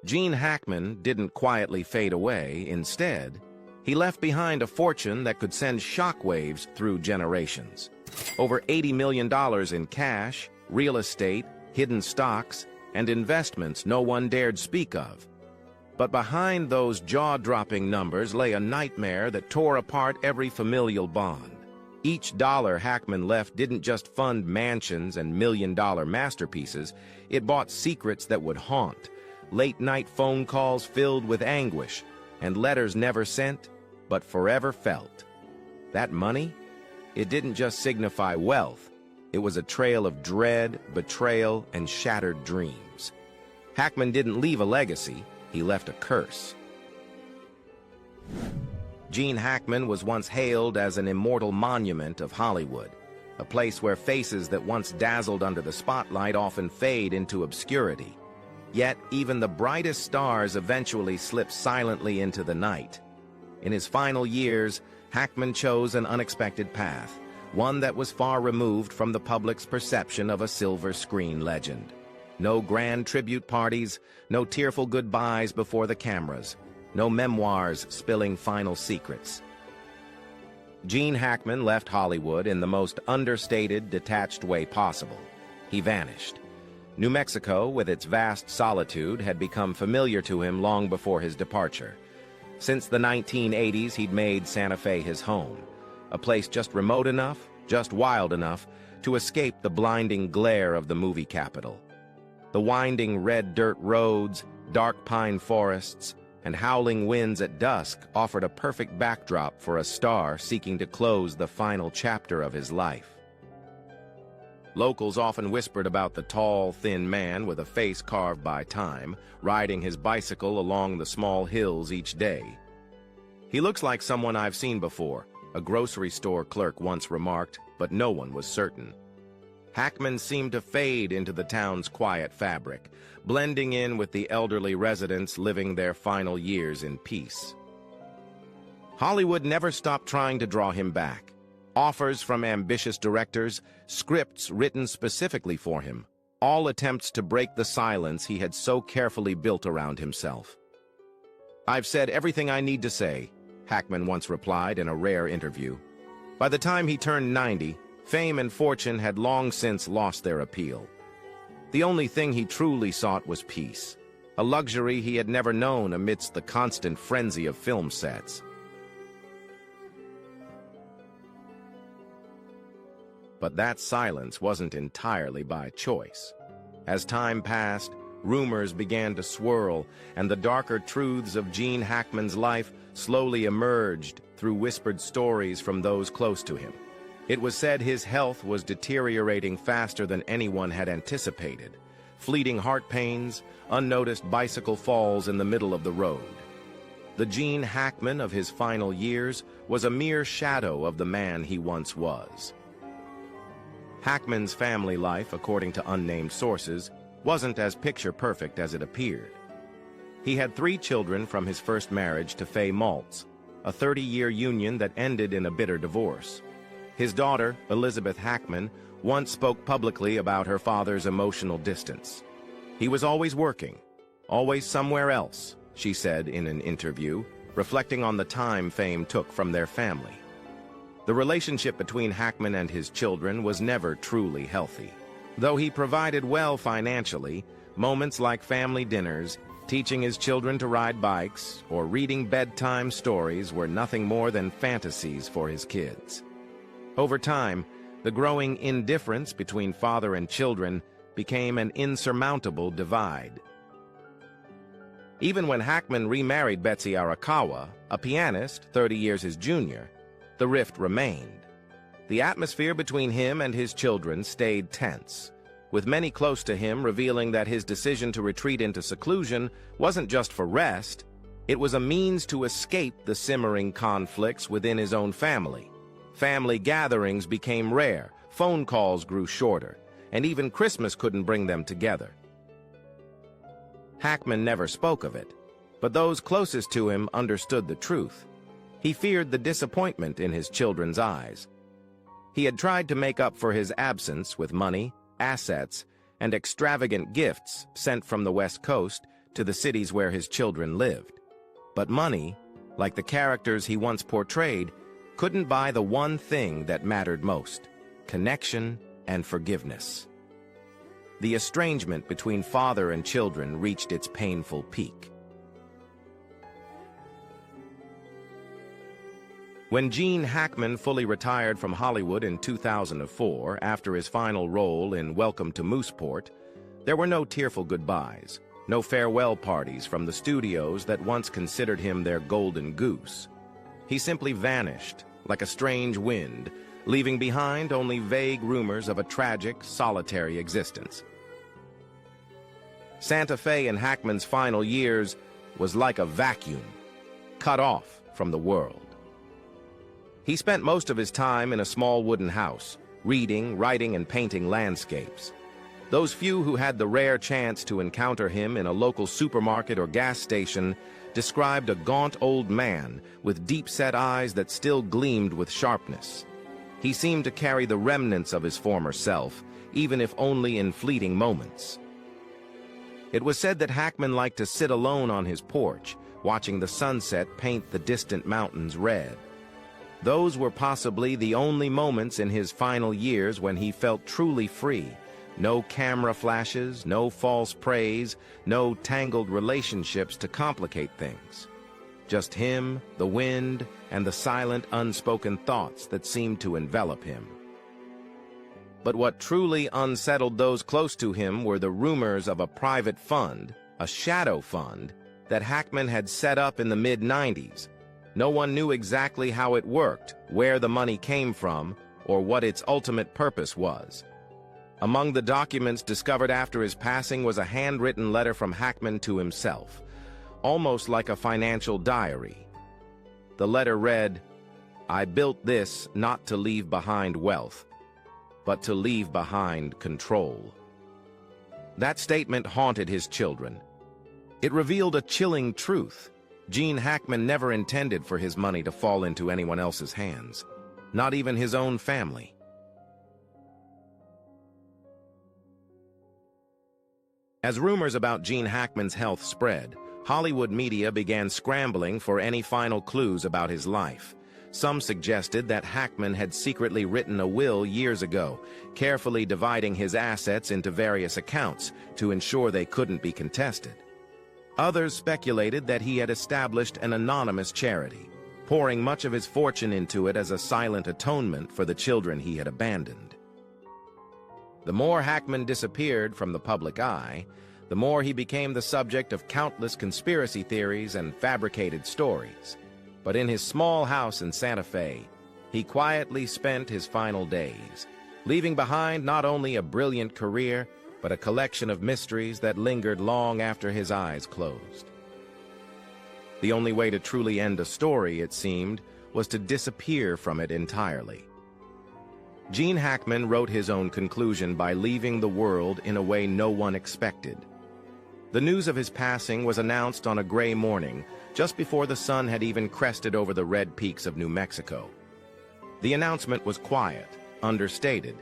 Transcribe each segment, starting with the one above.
Gene Hackman didn't quietly fade away. Instead, he left behind a fortune that could send shockwaves through generations. Over $80 million in cash, real estate, hidden stocks, and investments no one dared speak of. But behind those jaw-dropping numbers lay a nightmare that tore apart every familial bond. Each dollar Hackman left didn't just fund mansions and million-dollar masterpieces, it bought secrets that would haunt, late-night phone calls filled with anguish, and letters never sent, but forever felt. That money? It didn't just signify wealth, it was a trail of dread, betrayal, and shattered dreams. Hackman didn't leave a legacy, he left a curse. Gene Hackman was once hailed as an immortal monument of Hollywood, a place where faces that once dazzled under the spotlight often fade into obscurity. Yet, even the brightest stars eventually slip silently into the night. In his final years, Hackman chose an unexpected path, one that was far removed from the public's perception of a silver screen legend. No grand tribute parties, no tearful goodbyes before the cameras, no memoirs spilling final secrets. Gene Hackman left Hollywood in the most understated, detached way possible. He vanished. New Mexico, with its vast solitude, had become familiar to him long before his departure. Since the 1980s, he'd made Santa Fe his home, a place just remote enough, just wild enough, to escape the blinding glare of the movie capital. The winding red dirt roads, dark pine forests, and howling winds at dusk offered a perfect backdrop for a star seeking to close the final chapter of his life. Locals often whispered about the tall, thin man with a face carved by time, riding his bicycle along the small hills each day. "He looks like someone I've seen before," a grocery store clerk once remarked, but no one was certain. Hackman seemed to fade into the town's quiet fabric, blending in with the elderly residents living their final years in peace. Hollywood never stopped trying to draw him back. Offers from ambitious directors, scripts written specifically for him, all attempts to break the silence he had so carefully built around himself. "I've said everything I need to say," Hackman once replied in a rare interview. By the time he turned 90, fame and fortune had long since lost their appeal. The only thing he truly sought was peace, a luxury he had never known amidst the constant frenzy of film sets. But that silence wasn't entirely by choice. As time passed, rumors began to swirl, and the darker truths of Gene Hackman's life slowly emerged through whispered stories from those close to him. It was said his health was deteriorating faster than anyone had anticipated. Fleeting heart pains, unnoticed bicycle falls in the middle of the road. The Gene Hackman of his final years was a mere shadow of the man he once was. Hackman's family life, according to unnamed sources, wasn't as picture-perfect as it appeared. He had 3 children from his first marriage to Faye Maltz, a 30-year union that ended in a bitter divorce. His daughter, Elizabeth Hackman, once spoke publicly about her father's emotional distance. "He was always working, always somewhere else," she said in an interview, reflecting on the time fame took from their family. The relationship between Hackman and his children was never truly healthy. Though he provided well financially, moments like family dinners, teaching his children to ride bikes, or reading bedtime stories were nothing more than fantasies for his kids. Over time, the growing indifference between father and children became an insurmountable divide. Even when Hackman remarried Betsy Arakawa, a pianist 30 years his junior, the rift remained. The atmosphere between him and his children stayed tense, with many close to him revealing that his decision to retreat into seclusion wasn't just for rest, it was a means to escape the simmering conflicts within his own family. Family gatherings became rare, phone calls grew shorter, and even Christmas couldn't bring them together. Hackman never spoke of it, but those closest to him understood the truth. He feared the disappointment in his children's eyes. He had tried to make up for his absence with money, assets, and extravagant gifts sent from the West Coast to the cities where his children lived. But money, like the characters he once portrayed, couldn't buy the one thing that mattered most: connection and forgiveness. The estrangement between father and children reached its painful peak. When Gene Hackman fully retired from Hollywood in 2004 after his final role in Welcome to Mooseport, there were no tearful goodbyes, no farewell parties from the studios that once considered him their golden goose. He simply vanished like a strange wind, leaving behind only vague rumors of a tragic, solitary existence. Santa Fe in Hackman's final years was like a vacuum, cut off from the world. He spent most of his time in a small wooden house, reading, writing, and painting landscapes. Those few who had the rare chance to encounter him in a local supermarket or gas station described a gaunt old man with deep-set eyes that still gleamed with sharpness. He seemed to carry the remnants of his former self, even if only in fleeting moments. It was said that Hackman liked to sit alone on his porch, watching the sunset paint the distant mountains red. Those were possibly the only moments in his final years when he felt truly free. No camera flashes, no false praise, no tangled relationships to complicate things. Just him, the wind, and the silent, unspoken thoughts that seemed to envelop him. But what truly unsettled those close to him were the rumors of a private fund, a shadow fund, that Hackman had set up in the mid-90s. No one knew exactly how it worked, where the money came from, or what its ultimate purpose was. Among the documents discovered after his passing was a handwritten letter from Hackman to himself, almost like a financial diary. The letter read, "I built this not to leave behind wealth, but to leave behind control." That statement haunted his children. It revealed a chilling truth. Gene Hackman never intended for his money to fall into anyone else's hands, not even his own family. As rumors about Gene Hackman's health spread, Hollywood media began scrambling for any final clues about his life. Some suggested that Hackman had secretly written a will years ago, carefully dividing his assets into various accounts to ensure they couldn't be contested. Others speculated that he had established an anonymous charity, pouring much of his fortune into it as a silent atonement for the children he had abandoned. The more Hackman disappeared from the public eye, the more he became the subject of countless conspiracy theories and fabricated stories. But in his small house in Santa Fe, he quietly spent his final days, leaving behind not only a brilliant career, but a collection of mysteries that lingered long after his eyes closed. The only way to truly end a story, it seemed, was to disappear from it entirely. Gene Hackman wrote his own conclusion by leaving the world in a way no one expected. The news of his passing was announced on a gray morning, just before the sun had even crested over the red peaks of New Mexico. The announcement was quiet, understated,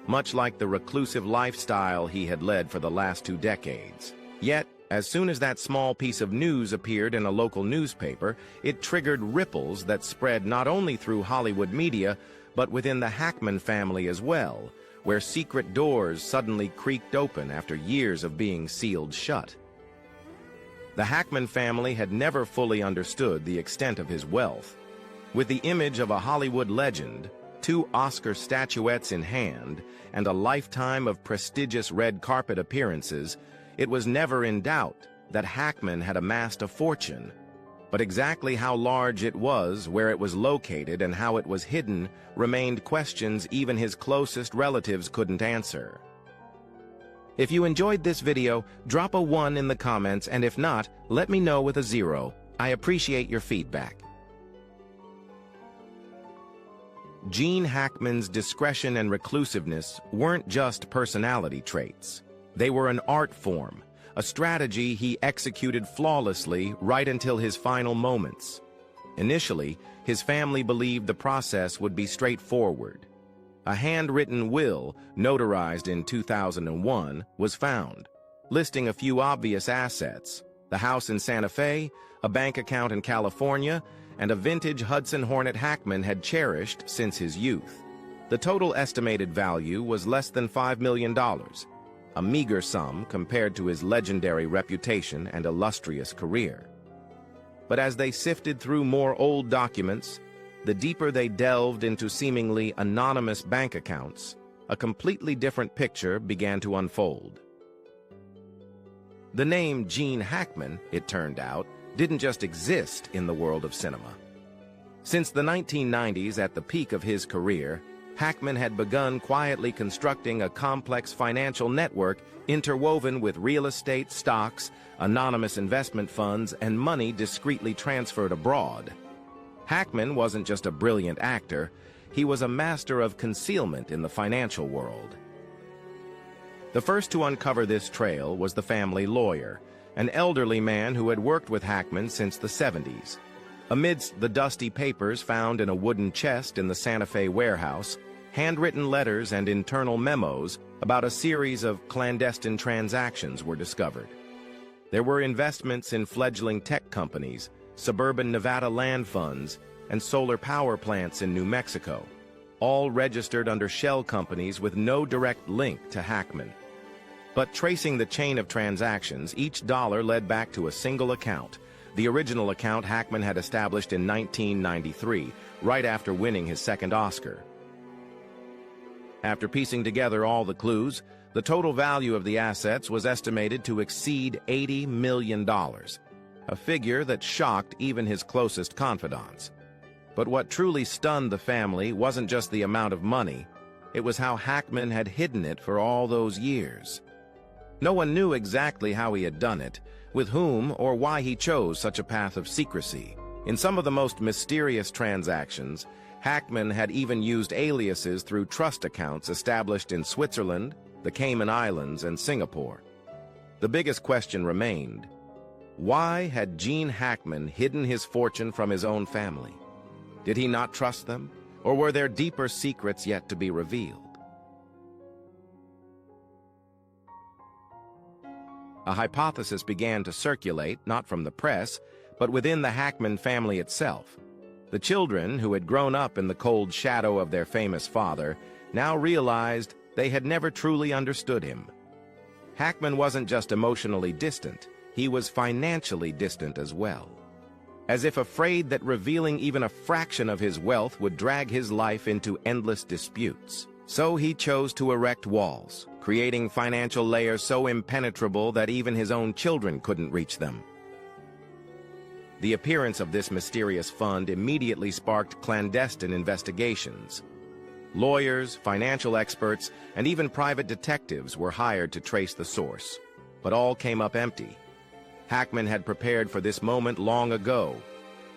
much like the reclusive lifestyle he had led for the last 2 decades. Yet, as soon as that small piece of news appeared in a local newspaper, it triggered ripples that spread not only through Hollywood media, but within the Hackman family as well, where secret doors suddenly creaked open after years of being sealed shut. The Hackman family had never fully understood the extent of his wealth. With the image of a Hollywood legend, 2 Oscar statuettes in hand, and a lifetime of prestigious red carpet appearances, it was never in doubt that Hackman had amassed a fortune. But exactly how large it was, where it was located, and how it was hidden remained questions even his closest relatives couldn't answer. If you enjoyed this video, drop a 1 in the comments, and if not, let me know with a 0. I appreciate your feedback. Gene Hackman's discretion and reclusiveness weren't just personality traits. They were an art form, a strategy he executed flawlessly right until his final moments. Initially, his family believed the process would be straightforward. A handwritten will, notarized in 2001, was found, listing a few obvious assets: The house in Santa Fe, a bank account in California, and a vintage Hudson Hornet Hackman had cherished since his youth. The total estimated value was less than $5 million, a meager sum compared to his legendary reputation and illustrious career. But as they sifted through more old documents, the deeper they delved into seemingly anonymous bank accounts, a completely different picture began to unfold. The name Gene Hackman, it turned out, didn't just exist in the world of cinema. Since the 1990s, at the peak of his career, Hackman had begun quietly constructing a complex financial network interwoven with real estate, stocks, anonymous investment funds, and money discreetly transferred abroad. Hackman wasn't just a brilliant actor, he was a master of concealment in the financial world. The first to uncover this trail was the family lawyer, an elderly man who had worked with Hackman since the 70s. Amidst the dusty papers found in a wooden chest in the Santa Fe warehouse, handwritten letters and internal memos about a series of clandestine transactions were discovered. There were investments in fledgling tech companies, suburban Nevada land funds, and solar power plants in New Mexico, all registered under shell companies with no direct link to Hackman. But tracing the chain of transactions, each dollar led back to a single account, the original account Hackman had established in 1993, right after winning his second Oscar. After piecing together all the clues, the total value of the assets was estimated to exceed $80 million, a figure that shocked even his closest confidants. But what truly stunned the family wasn't just the amount of money, it was how Hackman had hidden it for all those years. No one knew exactly how he had done it, with whom, or why he chose such a path of secrecy. In some of the most mysterious transactions, Hackman had even used aliases through trust accounts established in Switzerland, the Cayman Islands, and Singapore. The biggest question remained: why had Gene Hackman hidden his fortune from his own family? Did he not trust them, or were there deeper secrets yet to be revealed? A hypothesis began to circulate, not from the press, but within the Hackman family itself. The children, who had grown up in the cold shadow of their famous father, now realized they had never truly understood him. Hackman wasn't just emotionally distant, he was financially distant as well. As if afraid that revealing even a fraction of his wealth would drag his life into endless disputes. So he chose to erect walls, creating financial layers so impenetrable that even his own children couldn't reach them. The appearance of this mysterious fund immediately sparked clandestine investigations. Lawyers, financial experts, and even private detectives were hired to trace the source, but all came up empty. Hackman had prepared for this moment long ago.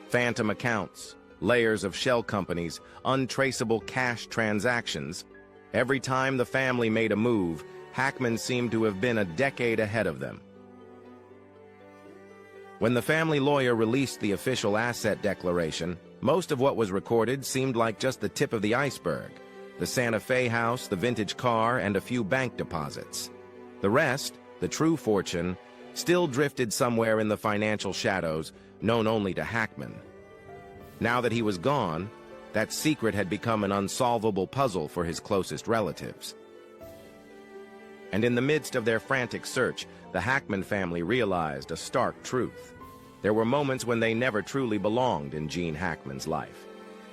Phantom accounts, layers of shell companies, untraceable cash transactions. Every time the family made a move, Hackman seemed to have been a decade ahead of them. When the family lawyer released the official asset declaration, most of what was recorded seemed like just the tip of the iceberg: the Santa Fe house, the vintage car, and a few bank deposits. The rest, the true fortune, still drifted somewhere in the financial shadows, known only to Hackman. Now that he was gone, that secret had become an unsolvable puzzle for his closest relatives. And in the midst of their frantic search, the Hackman family realized a stark truth. There were moments when they never truly belonged in Gene Hackman's life.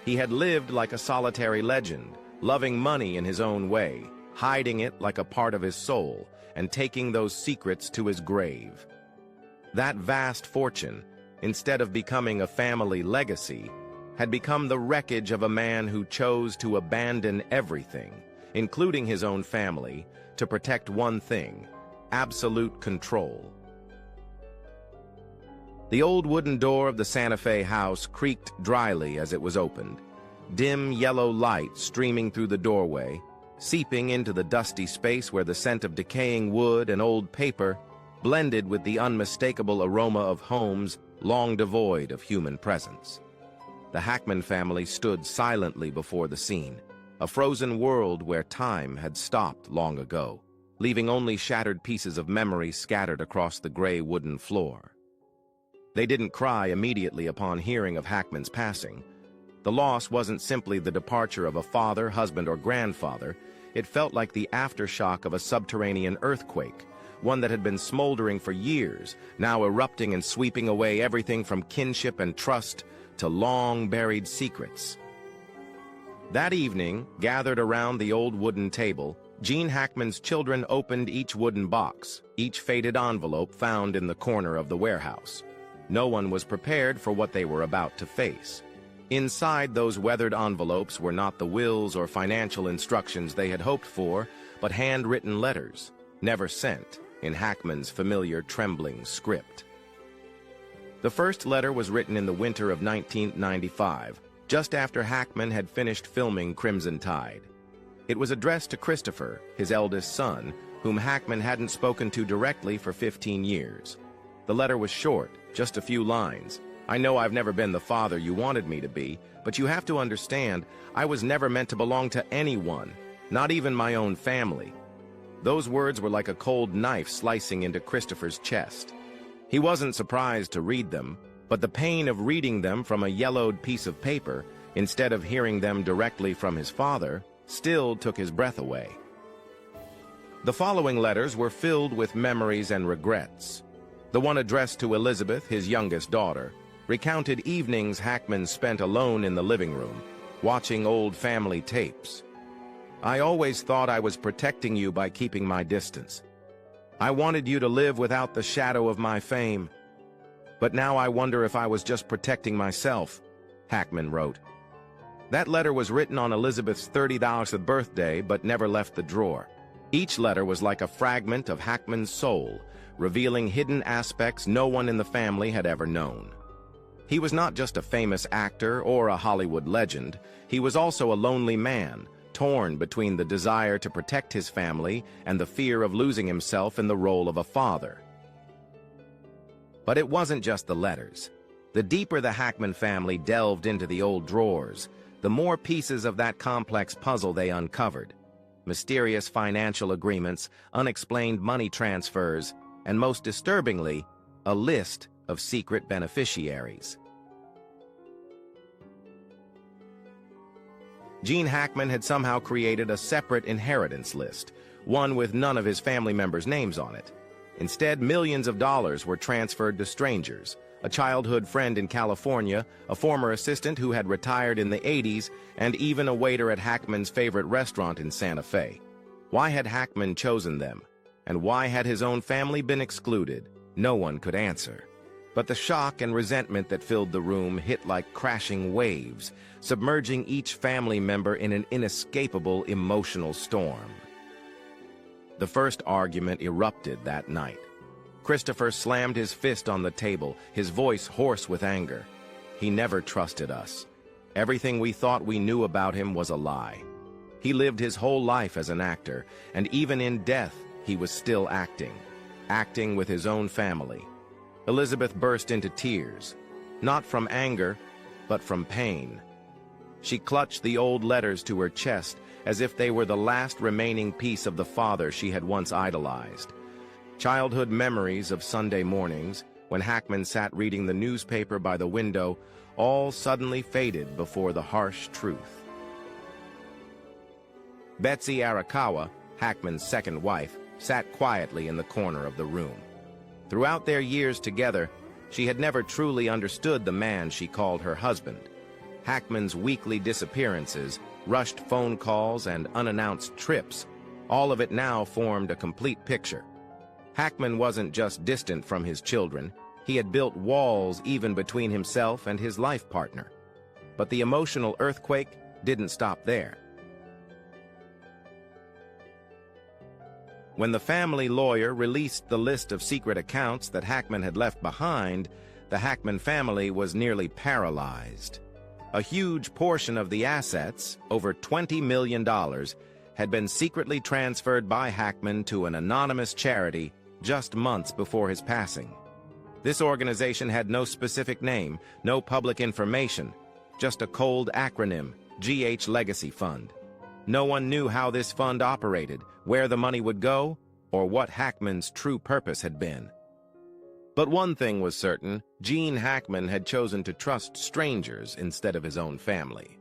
He had lived like a solitary legend, loving money in his own way, hiding it like a part of his soul, and taking those secrets to his grave. That vast fortune, instead of becoming a family legacy, had become the wreckage of a man who chose to abandon everything, including his own family, to protect one thing: absolute control. The old wooden door of the Santa Fe house creaked dryly as it was opened, dim yellow light streaming through the doorway, seeping into the dusty space where the scent of decaying wood and old paper blended with the unmistakable aroma of homes long devoid of human presence. The Hackman family stood silently before the scene, a frozen world where time had stopped long ago, leaving only shattered pieces of memory scattered across the gray wooden floor. They didn't cry immediately upon hearing of Hackman's passing. The loss wasn't simply the departure of a father, husband, or grandfather. It felt like the aftershock of a subterranean earthquake, one that had been smoldering for years, now erupting and sweeping away everything from kinship and trust to long-buried secrets. That evening, gathered around the old wooden table, Gene Hackman's children opened each wooden box, each faded envelope found in the corner of the warehouse. No one was prepared for what they were about to face. Inside those weathered envelopes were not the wills or financial instructions they had hoped for, but handwritten letters, never sent, in Hackman's familiar trembling script. The first letter was written in the winter of 1995, just after Hackman had finished filming Crimson Tide. It was addressed to Christopher, his eldest son, whom Hackman hadn't spoken to directly for 15 years. The letter was short, just a few lines. "I know I've never been the father you wanted me to be, but you have to understand, I was never meant to belong to anyone, not even my own family." Those words were like a cold knife slicing into Christopher's chest. He wasn't surprised to read them, but the pain of reading them from a yellowed piece of paper, instead of hearing them directly from his father, still took his breath away. The following letters were filled with memories and regrets. The one addressed to Elizabeth, his youngest daughter, recounted evenings Hackman spent alone in the living room, watching old family tapes. "I always thought I was protecting you by keeping my distance. I wanted you to live without the shadow of my fame. But now I wonder if I was just protecting myself," Hackman wrote. That letter was written on Elizabeth's 30th birthday, but never left the drawer. Each letter was like a fragment of Hackman's soul, revealing hidden aspects no one in the family had ever known. He was not just a famous actor or a Hollywood legend. He was also a lonely man, torn between the desire to protect his family and the fear of losing himself in the role of a father. But it wasn't just the letters. The deeper the Hackman family delved into the old drawers, the more pieces of that complex puzzle they uncovered. Mysterious financial agreements, unexplained money transfers, and most disturbingly, a list of secret beneficiaries. Gene Hackman had somehow created a separate inheritance list, one with none of his family members' names on it. Instead, millions of dollars were transferred to strangers, a childhood friend in California, a former assistant who had retired in the 80s, and even a waiter at Hackman's favorite restaurant in Santa Fe. Why had Hackman chosen them? And why had his own family been excluded? No one could answer. But the shock and resentment that filled the room hit like crashing waves, submerging each family member in an inescapable emotional storm. The first argument erupted that night. Christopher slammed his fist on the table, his voice hoarse with anger. "He never trusted us. Everything we thought we knew about him was a lie. He lived his whole life as an actor, and even in death, he was still acting with his own family." Elizabeth burst into tears, not from anger, but from pain. She clutched the old letters to her chest as if they were the last remaining piece of the father she had once idolized. Childhood memories of Sunday mornings, when Hackman sat reading the newspaper by the window, all suddenly faded before the harsh truth. Betsy Arakawa, Hackman's second wife, sat quietly in the corner of the room. Throughout their years together, she had never truly understood the man she called her husband. Hackman's weekly disappearances, rushed phone calls, and unannounced trips, all of it now formed a complete picture. Hackman wasn't just distant from his children, he had built walls even between himself and his life partner. But the emotional earthquake didn't stop there. When the family lawyer released the list of secret accounts that Hackman had left behind, the Hackman family was nearly paralyzed. A huge portion of the assets, over $20 million, had been secretly transferred by Hackman to an anonymous charity just months before his passing. This organization had no specific name, no public information, just a cold acronym, GH Legacy Fund. No one knew how this fund operated, where the money would go, or what Hackman's true purpose had been. But one thing was certain: Gene Hackman had chosen to trust strangers instead of his own family.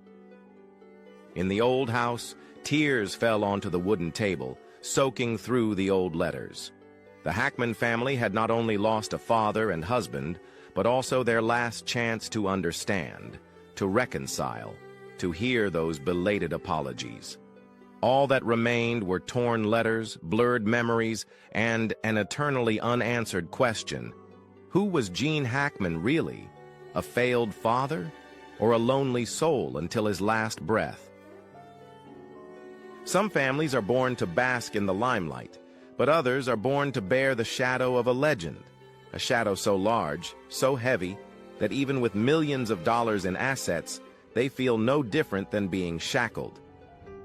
In the old house, tears fell onto the wooden table, soaking through the old letters. The Hackman family had not only lost a father and husband, but also their last chance to understand, to reconcile, to hear those belated apologies. All that remained were torn letters, blurred memories, and an eternally unanswered question: who was Gene Hackman really? A failed father, or a lonely soul until his last breath? Some families are born to bask in the limelight, but others are born to bear the shadow of a legend, a shadow so large, so heavy, that even with millions of dollars in assets, they feel no different than being shackled.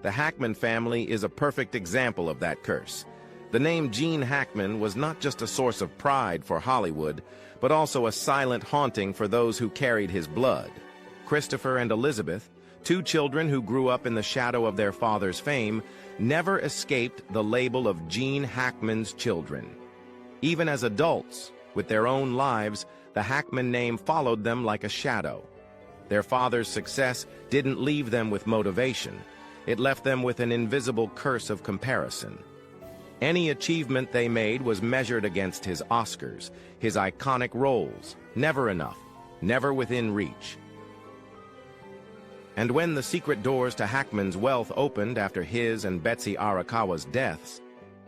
The Hackman family is a perfect example of that curse. The name Gene Hackman was not just a source of pride for Hollywood, but also a silent haunting for those who carried his blood. Christopher and Elizabeth, two children who grew up in the shadow of their father's fame, never escaped the label of Gene Hackman's children. Even as adults, with their own lives, the Hackman name followed them like a shadow. Their father's success didn't leave them with motivation. It left them with an invisible curse of comparison. Any achievement they made was measured against his Oscars, his iconic roles, never enough, never within reach. And when the secret doors to Hackman's wealth opened after his and Betsy Arakawa's deaths,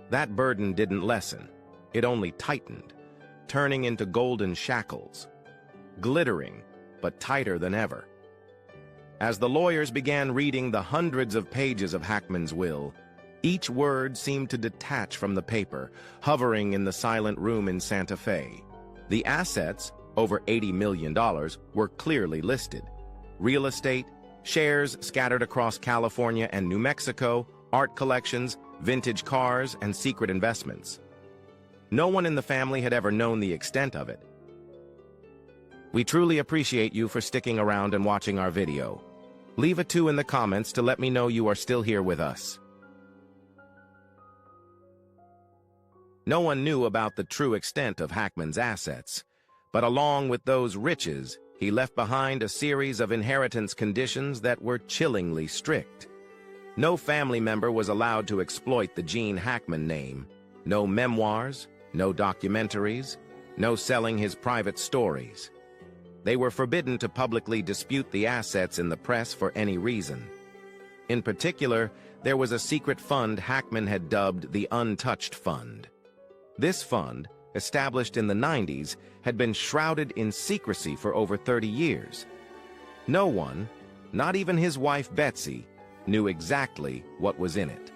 that burden didn't lessen. It only tightened, turning into golden shackles, glittering, but tighter than ever. As the lawyers began reading the hundreds of pages of Hackman's will, each word seemed to detach from the paper, hovering in the silent room in Santa Fe. The assets, over $80 million, were clearly listed. Real estate, shares scattered across California and New Mexico, art collections, vintage cars, and secret investments. No one in the family had ever known the extent of it. We truly appreciate you for sticking around and watching our video. Leave a 2 in the comments to let me know you are still here with us. No one knew about the true extent of Hackman's assets, but along with those riches, he left behind a series of inheritance conditions that were chillingly strict. No family member was allowed to exploit the Gene Hackman name. No memoirs, no documentaries, no selling his private stories. They were forbidden to publicly dispute the assets in the press for any reason. In particular, there was a secret fund Hackman had dubbed the Untouched Fund. This fund, established in the 90s, had been shrouded in secrecy for over 30 years. No one, not even his wife Betsy, knew exactly what was in it.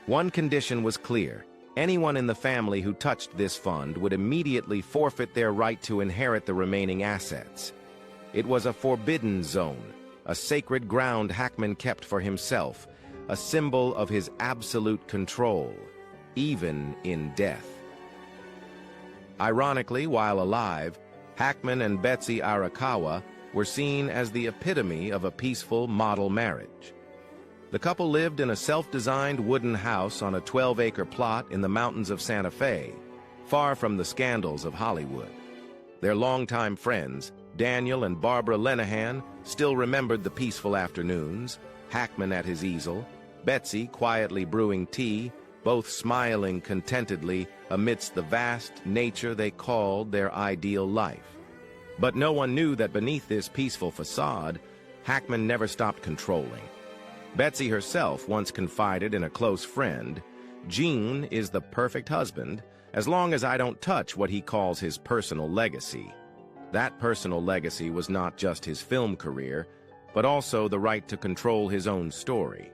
One condition was clear: anyone in the family who touched this fund would immediately forfeit their right to inherit the remaining assets. It was a forbidden zone, a sacred ground Hackman kept for himself, a symbol of his absolute control, even in death. Ironically, while alive, Hackman and Betsy Arakawa were seen as the epitome of a peaceful model marriage. The couple lived in a self-designed wooden house on a 12-acre plot in the mountains of Santa Fe, far from the scandals of Hollywood. Their longtime friends, Daniel and Barbara Lenehan, still remembered the peaceful afternoons, Hackman at his easel, Betsy quietly brewing tea, both smiling contentedly amidst the vast nature they called their ideal life. But no one knew that beneath this peaceful facade, Hackman never stopped controlling. Betsy herself once confided in a close friend, "Gene is the perfect husband as long as I don't touch what he calls his personal legacy." That personal legacy was not just his film career, but also the right to control his own story.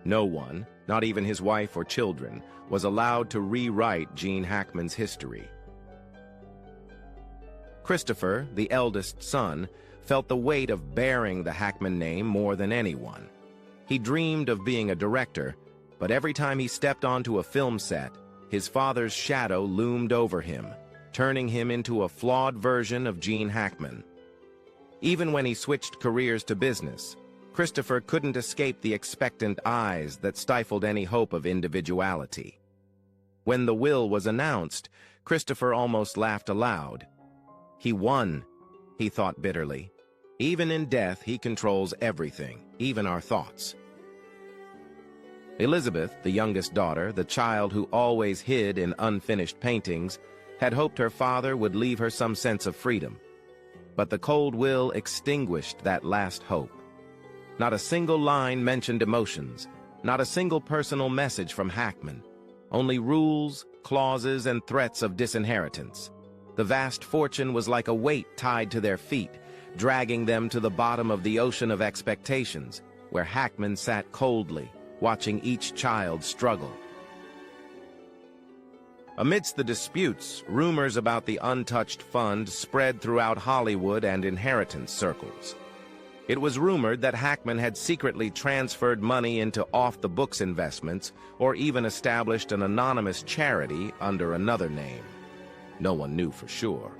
No one, not even his wife or children, was allowed to rewrite Gene Hackman's history. Christopher, the eldest son, felt the weight of bearing the Hackman name more than anyone. He dreamed of being a director, but every time he stepped onto a film set, his father's shadow loomed over him, turning him into a flawed version of Gene Hackman. Even when he switched careers to business, Christopher couldn't escape the expectant eyes that stifled any hope of individuality. When the will was announced, Christopher almost laughed aloud. He won, he thought bitterly. Even in death, he controls everything, even our thoughts. Elizabeth, the youngest daughter, the child who always hid in unfinished paintings, had hoped her father would leave her some sense of freedom. But the cold will extinguished that last hope. Not a single line mentioned emotions, not a single personal message from Hackman. Only rules, clauses, and threats of disinheritance. The vast fortune was like a weight tied to their feet, dragging them to the bottom of the ocean of expectations, where Hackman sat coldly, watching each child struggle. Amidst the disputes, rumors about the untouched fund spread throughout Hollywood and inheritance circles. It was rumored that Hackman had secretly transferred money into off-the-books investments or even established an anonymous charity under another name. No one knew for sure.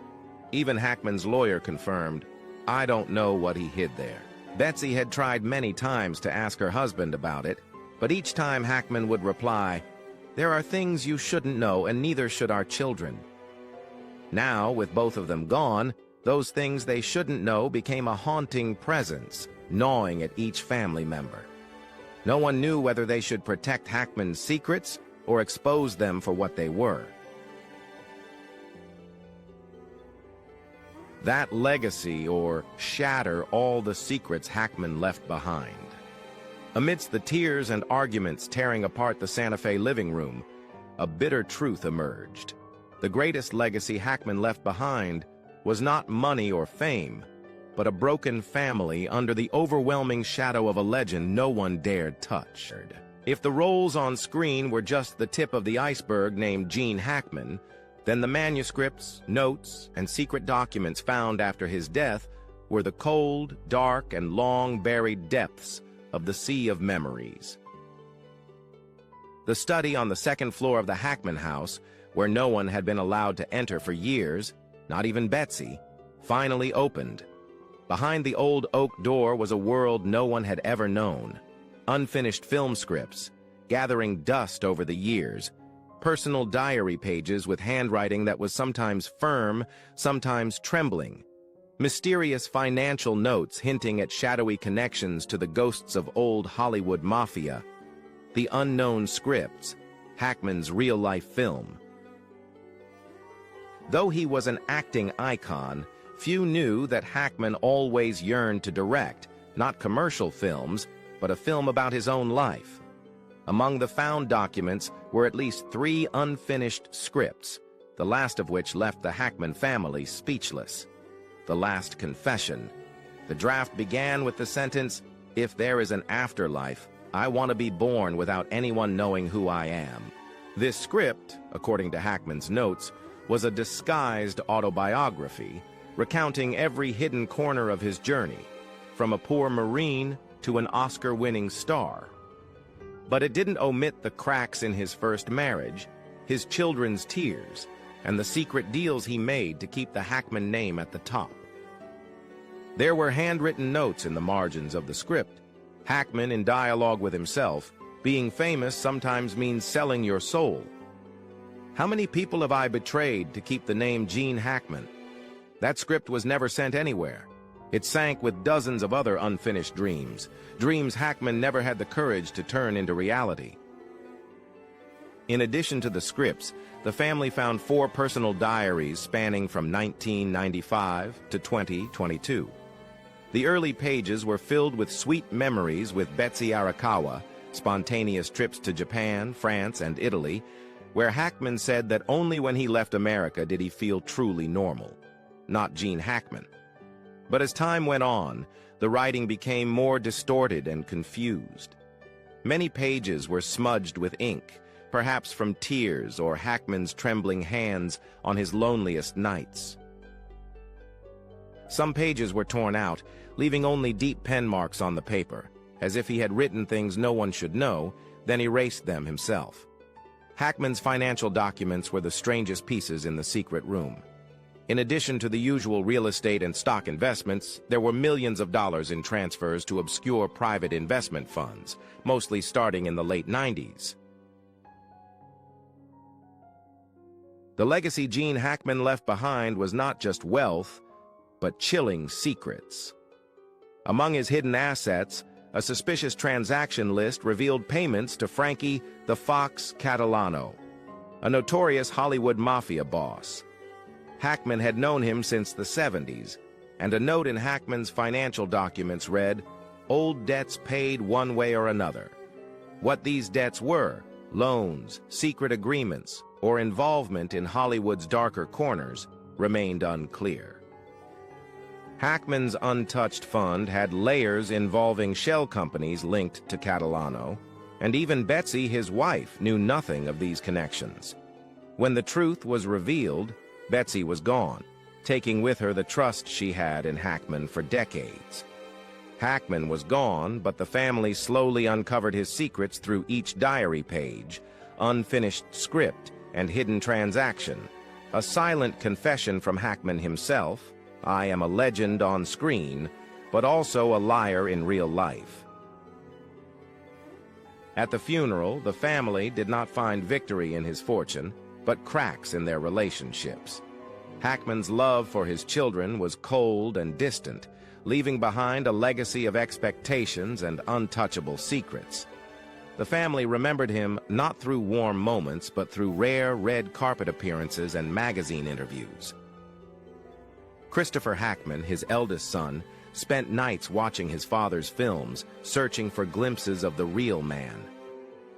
Even Hackman's lawyer confirmed, "I don't know what he hid there." Betsy had tried many times to ask her husband about it, but each time Hackman would reply, "There are things you shouldn't know, and neither should our children." Now, with both of them gone, those things they shouldn't know became a haunting presence, gnawing at each family member. No one knew whether they should protect Hackman's secrets or expose them for what they were. That legacy, or shatter all the secrets Hackman left behind. Amidst the tears and arguments tearing apart the Santa Fe living room, a bitter truth emerged. The greatest legacy Hackman left behind was not money or fame, but a broken family under the overwhelming shadow of a legend no one dared touch. If the roles on screen were just the tip of the iceberg named Gene Hackman, then the manuscripts, notes, and secret documents found after his death were the cold, dark, and long-buried depths of the sea of memories. The study on the second floor of the Hackman house, where no one had been allowed to enter for years, not even Betsy, finally opened. Behind the old oak door was a world no one had ever known. Unfinished film scripts, gathering dust over the years, personal diary pages with handwriting that was sometimes firm, sometimes trembling, mysterious financial notes hinting at shadowy connections to the ghosts of old Hollywood mafia, the unknown scripts, Hackman's real-life film. Though he was an acting icon, few knew that Hackman always yearned to direct, not commercial films, but a film about his own life. Among the found documents were at least 3 unfinished scripts, the last of which left the Hackman family speechless. The last confession. The draft began with the sentence, "If there is an afterlife, I want to be born without anyone knowing who I am." This script, according to Hackman's notes, was a disguised autobiography, recounting every hidden corner of his journey, from a poor Marine to an Oscar-winning star. But it didn't omit the cracks in his first marriage, his children's tears, and the secret deals he made to keep the Hackman name at the top. There were handwritten notes in the margins of the script. Hackman, in dialogue with himself, "Being famous sometimes means selling your soul. How many people have I betrayed to keep the name Gene Hackman?" That script was never sent anywhere. It sank with dozens of other unfinished dreams, dreams Hackman never had the courage to turn into reality. In addition to the scripts, the family found 4 personal diaries spanning from 1995 to 2022. The early pages were filled with sweet memories with Betsy Arakawa, spontaneous trips to Japan, France, and Italy, where Hackman said that only when he left America did he feel truly normal, not Gene Hackman. But as time went on, the writing became more distorted and confused. Many pages were smudged with ink, perhaps from tears or Hackman's trembling hands on his loneliest nights. Some pages were torn out, leaving only deep pen marks on the paper, as if he had written things no one should know, then erased them himself. Hackman's financial documents were the strangest pieces in the secret room. In addition to the usual real estate and stock investments, there were millions of dollars in transfers to obscure private investment funds, mostly starting in the late 90s. The legacy Gene Hackman left behind was not just wealth, but chilling secrets. Among his hidden assets, a suspicious transaction list revealed payments to Frankie the Fox Catalano, a notorious Hollywood mafia boss. Hackman had known him since the 70s, and a note in Hackman's financial documents read, "Old debts paid one way or another." What these debts were, loans, secret agreements, or involvement in Hollywood's darker corners, remained unclear. Hackman's untouched fund had layers involving shell companies linked to Catalano, and even Betsy, his wife, knew nothing of these connections. When the truth was revealed, Betsy was gone, taking with her the trust she had in Hackman for decades. Hackman was gone, but the family slowly uncovered his secrets through each diary page, unfinished script, and hidden transaction. A silent confession from Hackman himself: "I am a legend on screen, but also a liar in real life." At the funeral, the family did not find victory in his fortune, but cracks in their relationships. Hackman's love for his children was cold and distant, leaving behind a legacy of expectations and untouchable secrets. The family remembered him not through warm moments, but through rare red carpet appearances and magazine interviews. Christopher Hackman, his eldest son, spent nights watching his father's films, searching for glimpses of the real man.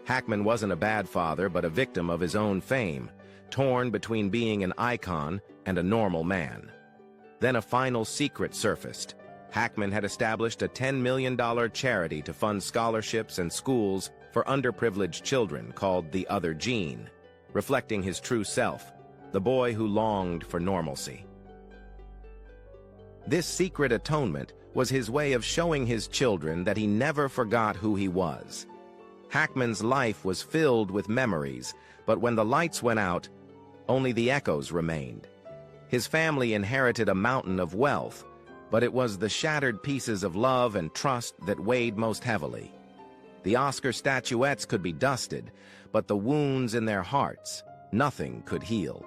Hackman wasn't a bad father, but a victim of his own fame, torn between being an icon and a normal man. Then a final secret surfaced. Hackman had established a $10 million charity to fund scholarships and schools for underprivileged children called The Other Gene, reflecting his true self, the boy who longed for normalcy. This secret atonement was his way of showing his children that he never forgot who he was. Hackman's life was filled with memories, but when the lights went out, only the echoes remained. His family inherited a mountain of wealth, but it was the shattered pieces of love and trust that weighed most heavily. The Oscar statuettes could be dusted, but the wounds in their hearts, nothing could heal.